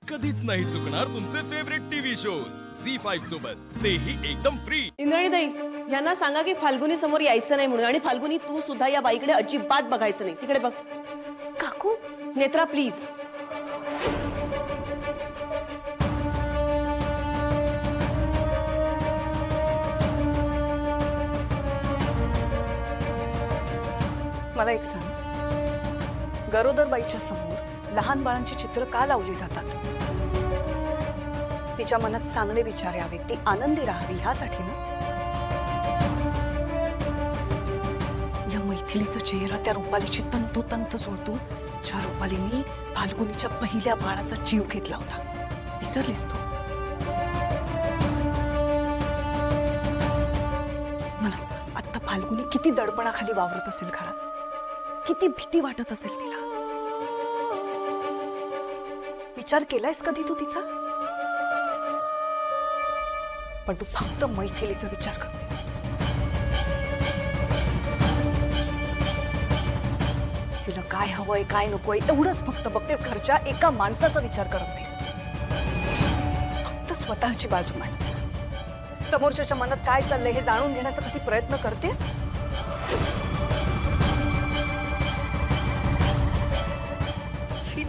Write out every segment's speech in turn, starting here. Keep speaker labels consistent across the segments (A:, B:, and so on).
A: कधीच नाही चुकणार तुमचे फेवरेट टीव्ही शोज झी5 सोबत, तेही एकदम फ्री।
B: इंद्राणी ताई, यांना सांगा की फाल्गुनी समोर यायचं नाही म्हणून, आणि फाल्गुनी तू सुद्धा या बाईकडे अजिबात बघायचं नाही। तिकडे बघ।
C: काकू,
B: नेत्रा प्लीज।
C: मला एक सांग, गरोदर बाईच्या समोर लहान बाळांची चित्र का लावली जातात? तिच्या मनात चांगले विचार यावे, ती आनंदी राहावी ह्यासाठी ना? या मैथिलीचा चेहरा त्या रुपालीची तंतोतंत जोडतो, ज्या रुपालीने फाल्गुनीच्या पहिल्या बाळाचा जीव घेतला होता। विसरलीस तू? मला सांग, आता फाल्गुनी किती दडपणाखाली वावरत असेल घरात, किती भीती वाटत असेल तिला? विचार केलायस कधी तू तिचा? पण तू फक्त मैथिलीचा विचार करतेस। तिला काय हवंय काय नकोय एवढंच फक्त बघतेस, घरच्या एका माणसाचा विचार करत नाहीस तू। फक्त स्वतःची बाजू मांडतेस। समोरच्याच्या मनात काय चाललंय हे जाणून घेण्याचा कधी प्रयत्न करतेस?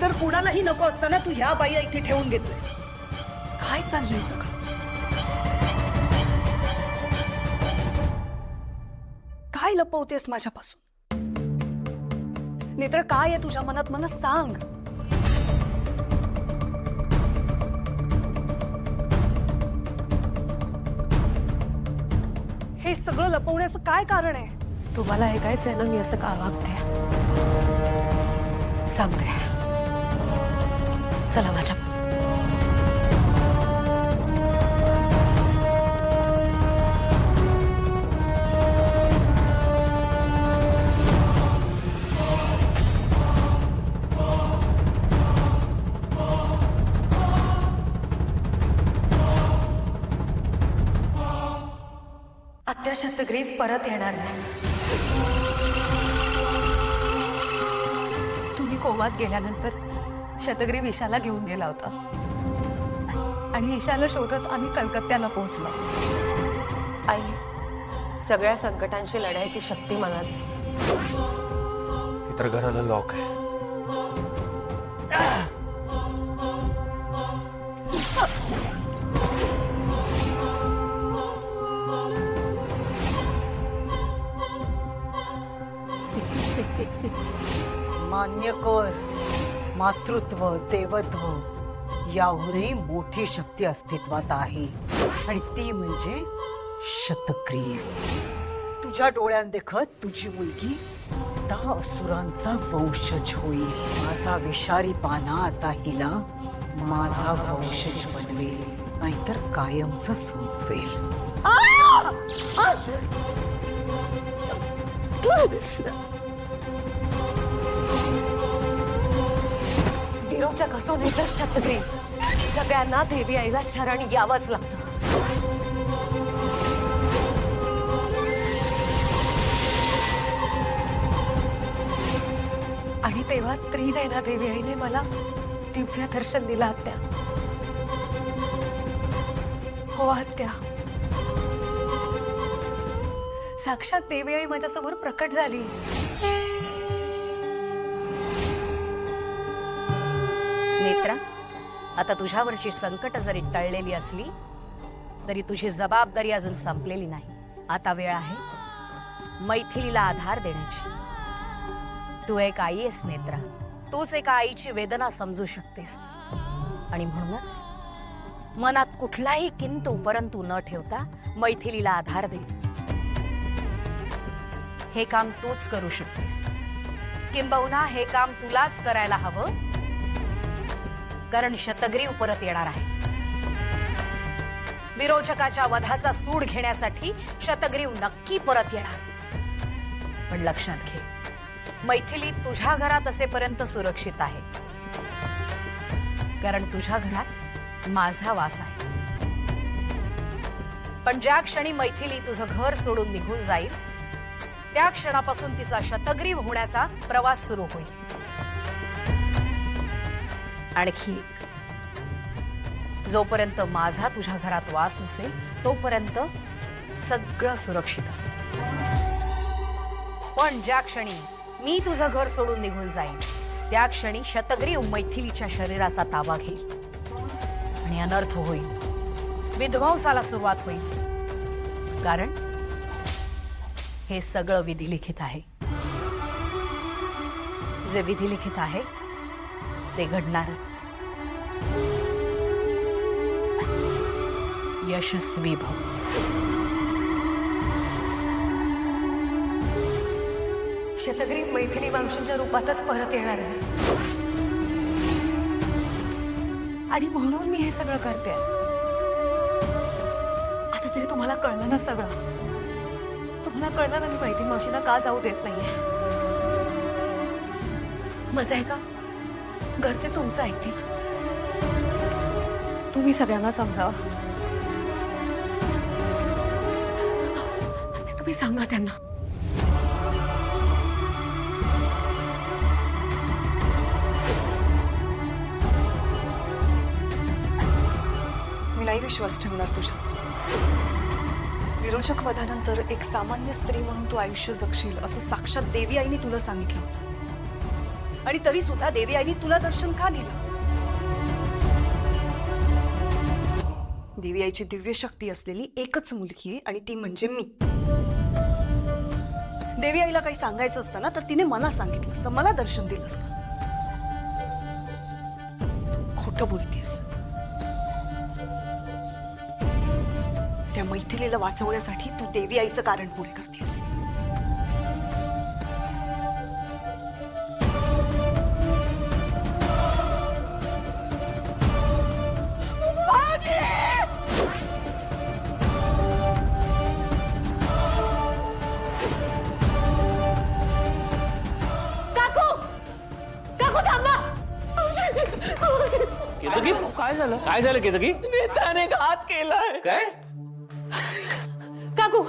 C: तर कुणालाही नको असताना तू ह्या बाईला इथे ठेवून घेतलीस। काय चाललंय सगळं? काय लपवतेस माझ्यापासून? नेत्र, काय आहे तुझ्या मनात मला सांग। हे सगळं लपवण्याचं काय कारण आहे?
D: तुम्हाला ऐकायचंय ना मी असं का वागते? सांगते, चला माझ्या। आत्या शतग्रीव परत येणार नाही। तुम्ही कोमात गेल्यानंतर शतग्रीव ईशाला घेऊन गेला होता आणि ईशाला शोधत आम्ही कलकत्त्याला पोहोचलो। आई, सगळ्या संकटांशी लढायची शक्ती मला दे।
E: इतर घराला लॉक आहे।
F: मान्य कर, मातृत्व देवत्व याहूनही मोठी शक्ती अस्तित्वात आहे, आणि ती म्हणजे शतग्रीव। तुझ्या डोळ्यात देखत तुझी मुलगी 10 असुरांचा वंशज होईल। माझा विषारी पाना आता हिला माझा वंशज बनवेल, नाहीतर कायमच संपवेल।
D: विरोचक असो नाही तर शतग्रीव, सगळ्यांना देवी आईला शरण यावंच लागतं। आणि तेव्हा त्रिनयना देवी आईने मला दिव्य दर्शन दिलं आत्या। हो आत्या, साक्षात देवी आई माझ्यासमोर प्रकट झाली।
F: नेत्रा, आता तुझ्यावरची संकट जरी टळलेली असली तरी तुझी जबाबदारी अजून संपलेली नाही। आता वेळ आहे मैथिलीला आधार देण्याची। तू एक आई आहेस नेत्रा, तूच एका आईची वेदना समजू शकतेस, आणि म्हणूनच मनात कुठलाही किंतु परंतु न ठेवता मैथिलीला आधार दे। हे काम तूच करू शकतेस, किंबहुना हे काम तुलाच करायला हवं, कारण शतग्रीव परत येणार आहे। विरोचकाच्या वधाचा सूड घेण्यासाठी शतग्रीव नक्की परत येणार। पण लक्षात घे, मैथिली तुझ्या घरात असेपर्यंत सुरक्षित आहे, कारण तुझ्या घरात माझा वास आहे। पण ज्या क्षणी मैथिली तुझं घर सोडून निघून जाईल, त्या क्षणापासून तिचा शतग्रीव होण्याचा प्रवास सुरू होईल। आणखी जोपर्यंत माझा तुझ्या घरात वास असेल तोपर्यंत सगळं सुरक्षित असेल. पण ज्या क्षणी मी तुझं घर सोडून निघून जाईन त्या क्षणी शतग्रीव मैथिलीच्या शरीराचा ताबा घेईल आणि अनर्थ होईल, विध्वंसाला सुरुवात होईल. कारण हे सगळं विधिलिखित आहे. जे विधिलिखित आहे ते घडणारच. यशस्वी भव.
D: शतग्रीव मैथिली मावशींच्या रूपातच परत येणार आहे आणि म्हणून मी हे सगळं करते. आता तरी तुम्हाला कळलं ना सगळं. तुम्हाला कळलं ना मी मैथिली मावशींना का जाऊ देत नाहीये. मजा आहे का? घरचे तुमचं ऐकतील. तुम्ही सगळ्यांना समजावा. ते तुम्ही सांगा त्यांना.
C: मी नाही विश्वास ठेवणार तुझ्यावर. विरोचक वधानंतर एक सामान्य स्त्री म्हणून तू आयुष्य जगशील असं साक्षात देवी आईने तुला सांगितलं होतं. आणि तरी सुद्धा देवी आईने तुला दर्शन का दिलं? देवी आईची दिव्य शक्ती असलेली एकच मुलगी आहे आणि ती म्हणजे मी. देवी आईला काही सांगायचं असतं ना तर तिने मला सांगितलं असतं, मला दर्शन दिलं असतं. खोटं बोलतेस. त्या मैथिलीला वाचवण्यासाठी तू देवी आईचं कारण पुढे करतेस.
E: केतकी काय झालं केतकी?
B: नेत्राने घात केलाय.
E: काय?
D: काकू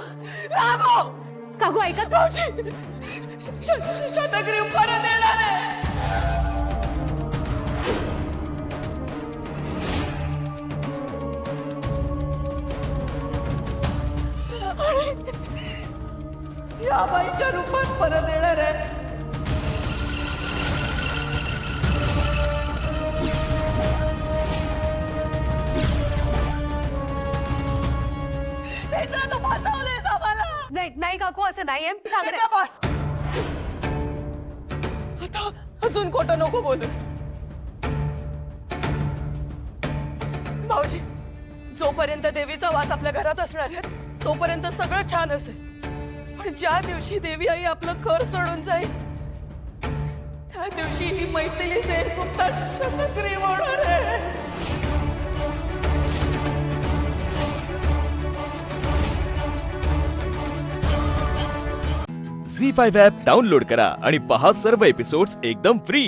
D: काकू ऐका.
B: शतग्रीव परत येणार आहे. या बाईच्या रूपात परत येणार आहे. नेत्रा तू फसवलेस आम्हाला.
D: नाही नाही काकू असं नाहीये. सांगते.
B: नेत्रा बस. आता अजून खोटं नको बोलूस. भाऊजी, जोपर्यंत देवीचा वास आपल्या घरात असणार आहे तोपर्यंत सगळं छान असेल. पण ज्या दिवशी देवी आई आपलं घर सोडून जाईल त्या दिवशी ही मैथिली सेनगुप्ता शतग्रीव होणार आहे.
A: झी 5 ॲप डाउनलोड करा आणि पहा सर्व एपिसोड्स एकदम फ्री.